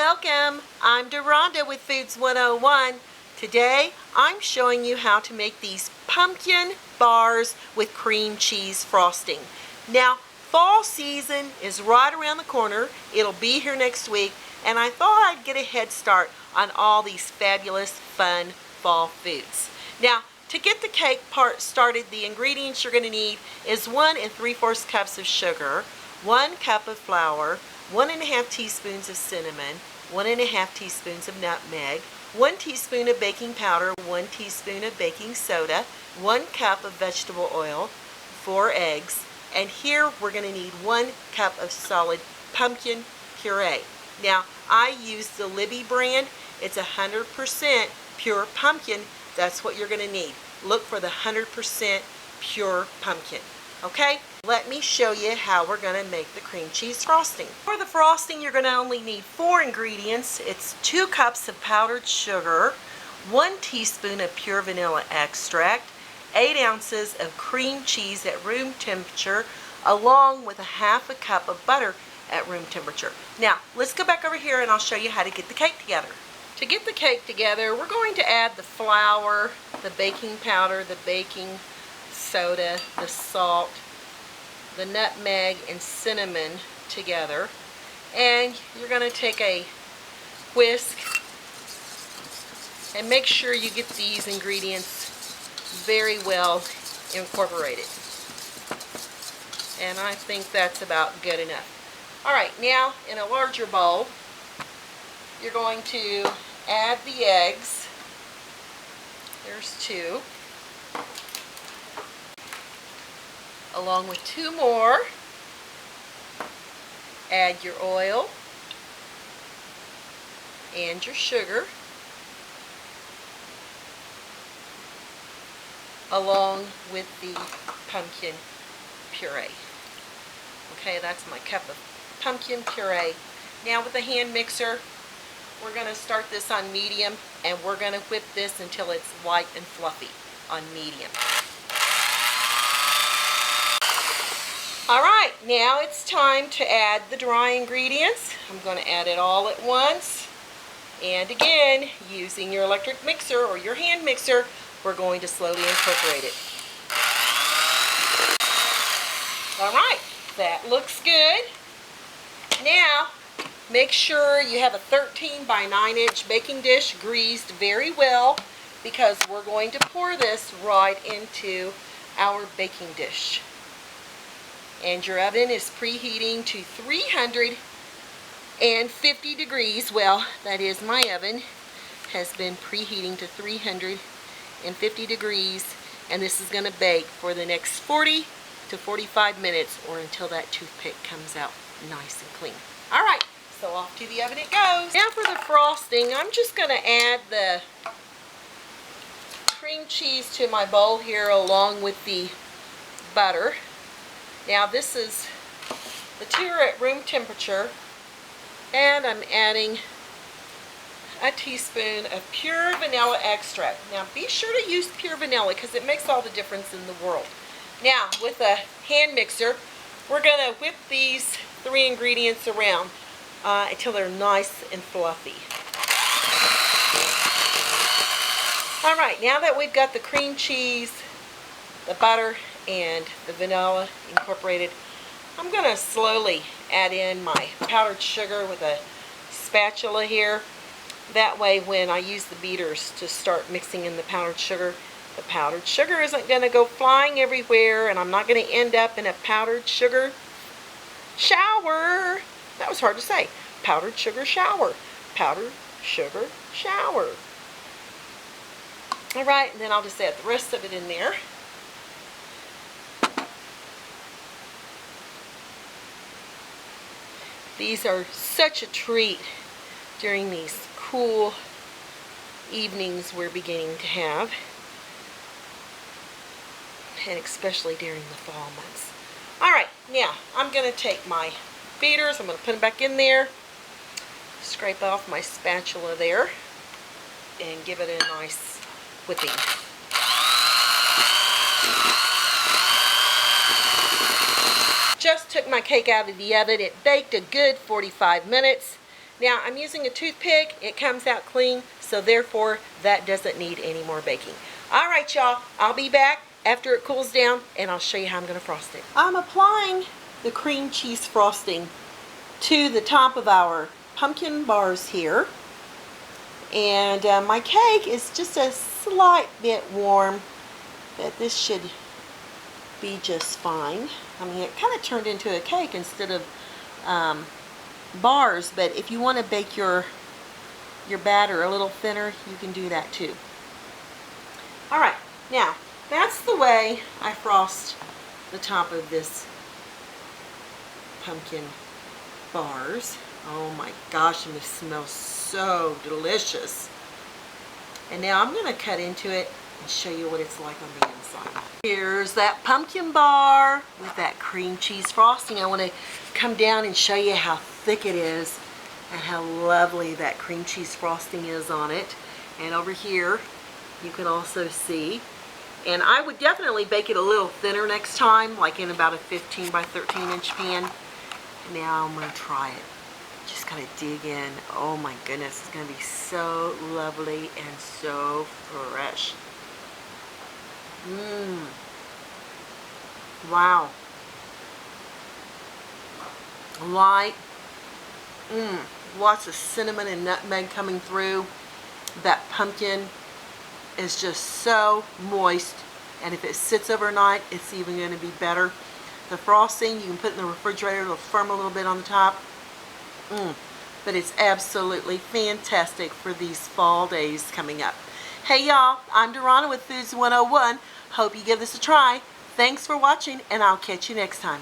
Welcome! I'm Deronda with Foods 101. Today I'm showing you how to make these pumpkin bars with cream cheese frosting. Now, fall season is right around the corner. It'll be here next week, and I thought I'd get a head start on all these fabulous, fun fall foods. Now, to get the cake part started, the ingredients you're going to need is 1 3/4 cups of sugar, 1 cup of flour, 1 1/2 teaspoons of cinnamon, 1 1/2 teaspoons of nutmeg, 1 teaspoon of baking powder, 1 teaspoon of baking soda, 1 cup of vegetable oil, 4 eggs, and here we're going to need 1 cup of solid pumpkin puree. Now, I use the Libby brand. It's 100% pure pumpkin. That's what you're going to need. Look for the 100% pure pumpkin. Okay, let me show you how we're going to make the cream cheese frosting. For the frosting, you're going to only need 4 ingredients. It's 2 cups of powdered sugar, 1 teaspoon of pure vanilla extract, 8 ounces of cream cheese at room temperature, along with 1/2 cup of butter at room temperature. Now, let's go back over here and I'll show you how to get the cake together. To get the cake together, we're going to add the flour, the baking powder, the baking soda, the salt, the nutmeg, and cinnamon together. And you're going to take a whisk and make sure you get these ingredients very well incorporated. And I think that's about good enough. Alright, now in a larger bowl, you're going to add the eggs. There's 2. Along with 2 more. Add your oil and your sugar, along with the pumpkin puree. Okay, that's my cup of pumpkin puree. Now with the hand mixer, we're going to start this on medium, and we're going to whip this until it's light and fluffy on medium. Alright, now it's time to add the dry ingredients. I'm going to add it all at once. And again, using your electric mixer or your hand mixer, we're going to slowly incorporate it. Alright, that looks good. Now, make sure you have a 13 by 9 inch baking dish greased very well, because we're going to pour this right into our baking dish. And your oven is preheating to 350 degrees. Well, that is, my oven has been preheating to 350 degrees, and this is going to bake for the next 40 to 45 minutes, or until that toothpick comes out nice and clean. Alright, so off to the oven it goes. Now for the frosting, I'm just going to add the cream cheese to my bowl here, along with the butter. Now this is, the 2 are at room temperature, and I'm adding a teaspoon of pure vanilla extract. Now be sure to use pure vanilla, because it makes all the difference in the world. Now with a hand mixer, we're going to whip these 3 ingredients around until they're nice and fluffy. Alright, now that we've got the cream cheese, the butter, and the vanilla incorporated, I'm going to slowly add in my powdered sugar with a spatula here. That way, when I use the beaters to start mixing in the powdered sugar isn't going to go flying everywhere, and I'm not going to end up in a powdered sugar shower. That was hard to say. Powdered sugar shower. Powdered sugar shower. Alright, and then I'll just add the rest of it in there. These are such a treat during these cool evenings we're beginning to have, and especially during the fall months. Alright, now I'm going to take my beaters, I'm going to put them back in there, scrape off my spatula there, and give it a nice whipping. Just took my cake out of the oven. It baked a good 45 minutes. Now I'm using a toothpick. It comes out clean, so therefore that doesn't need any more baking. All right, y'all, I'll be back after it cools down and I'll show you how I'm going to frost it. I'm applying the cream cheese frosting to the top of our pumpkin bars here. And my cake is just a slight bit warm, but this should be just fine. I mean, it kind of turned into a cake instead of bars, but if you want to bake your batter a little thinner, you can do that too. All right, now that's the way I frost the top of this pumpkin bars. Oh my gosh, and this smells so delicious. And now I'm going to cut into it and show you what it's like on the inside. Here's that pumpkin bar with that cream cheese frosting. I want to come down and show you how thick it is and how lovely that cream cheese frosting is on it. And over here you can also see, and I would definitely bake it a little thinner next time, like in about a 15 by 13 inch pan. Now I'm going to try it. Just kind of dig in. Oh my goodness, it's going to be so lovely and so fresh. Wow. Light. Lots of cinnamon and nutmeg coming through. That pumpkin is just so moist, and if it sits overnight, it's even going to be better. The frosting, you can put it in the refrigerator, it'll firm a little bit on the top. But it's absolutely fantastic for these fall days coming up. Hey y'all, I'm Dorana with Foods 101. Hope you give this a try. Thanks for watching, and I'll catch you next time.